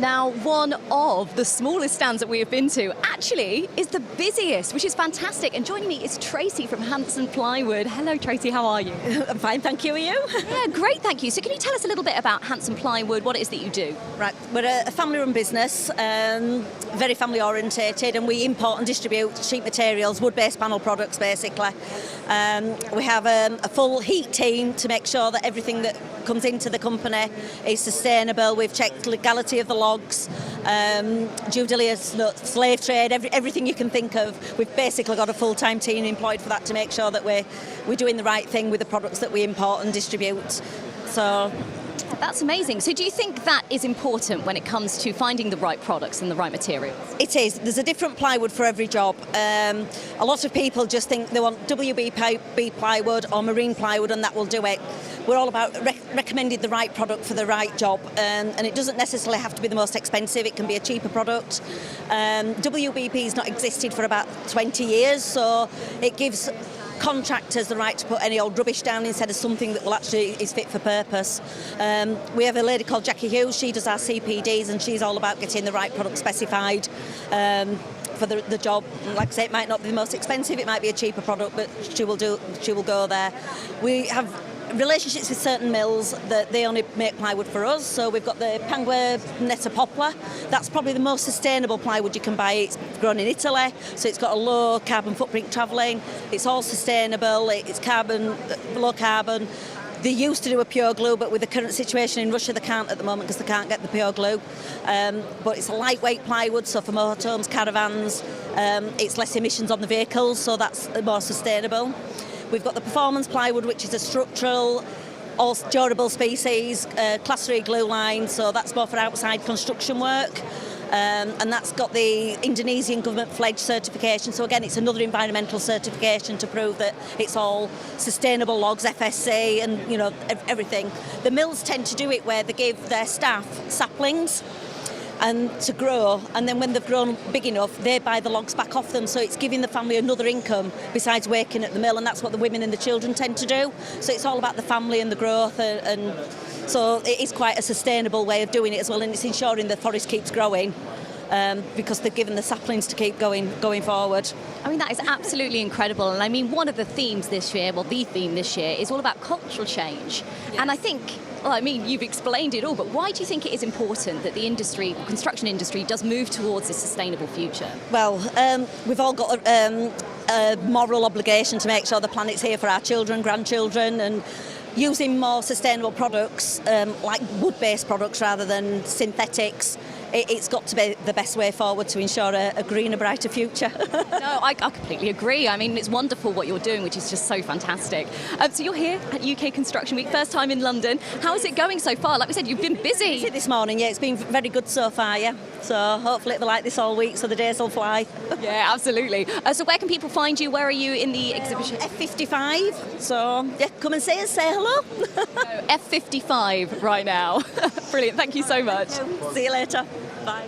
Now, one of the smallest stands that we have been to actually is the busiest, which is fantastic. And joining me is Tracy from Hanson Plywood. Hello, Tracy, how are you? I'm fine, thank you. Are you? Yeah, great, thank you. So can you tell us a little bit about Hanson Plywood, what it is that you do? Right, we're a family-run business, very family-orientated, and we import and distribute sheet materials, wood-based panel products, basically. We have a full heat team to make sure that everything that comes into the company is sustainable. We've checked legality of the logs, due diligence, slave trade, everything you can think of. We've basically got a full-time team employed for that to make sure that we're doing the right thing with the products that we import and distribute. So that's amazing. So do you think that is important when it comes to finding the right products and the right materials? It is. There's a different plywood for every job. A lot of people just think they want WB plywood or marine plywood and that will do it. We're all about recommending the right product for the right job, and it doesn't necessarily have to be the most expensive. It can be a cheaper product. WBP has not existed for about 20 years, so it gives contractors the right to put any old rubbish down instead of something that will actually is fit for purpose. We have a lady called Jackie Hughes. She does our CPDs, and she's all about getting the right product specified for the job. Like I say, it might not be the most expensive, it might be a cheaper product, but she will go there. We have relationships with certain mills that they only make plywood for us. So we've got the Pangua Netta Poplar. That's probably the most sustainable plywood you can buy. It's grown in Italy, so it's got a low carbon footprint travelling. It's all sustainable. It's low carbon. They used to do a pure glue, but with the current situation in Russia, they can't at the moment because they can't get the pure glue. But it's a lightweight plywood, so for motorhomes, caravans, it's less emissions on the vehicles, so that's more sustainable. We've got the performance plywood, which is a structural, all durable species, class 3 glue line, so that's more for outside construction work. And that's got the Indonesian government fledged certification. So again, it's another environmental certification to prove that it's all sustainable logs, FSC, and everything. The mills tend to do it where they give their staff saplings and to grow, and then when they've grown big enough, they buy the logs back off them, so it's giving the family another income besides working at the mill, and that's what the women and the children tend to do. So it's all about the family and the growth, and so it is quite a sustainable way of doing it as well, and it's ensuring the forest keeps growing. Because they've given the saplings to keep going forward. I mean, that is absolutely incredible. And I mean, one of the themes this year, well, the theme this year, is all about cultural change. Yes. And I think, well, I mean, you've explained it all, but why do you think it is important that the industry, the construction industry, does move towards this sustainable future? Well, we've all got a moral obligation to make sure the planet's here for our children, grandchildren, and using more sustainable products, like wood-based products rather than synthetics. It's got to be the best way forward to ensure a greener, brighter future. No, I completely agree. I mean, it's wonderful what you're doing, which is just so fantastic. So you're here at UK Construction Week, first time in London. How is it going so far? Like we said, you've been busy. Busy this morning, yeah. It's been very good so far, yeah. So hopefully it'll be like this all week, so the days will fly. Yeah, absolutely. So where can people find you? Where are you in the exhibition? F55. So yeah, come and see us, say hello. F55 right now. Brilliant. Thank you so much. See you later. Bye.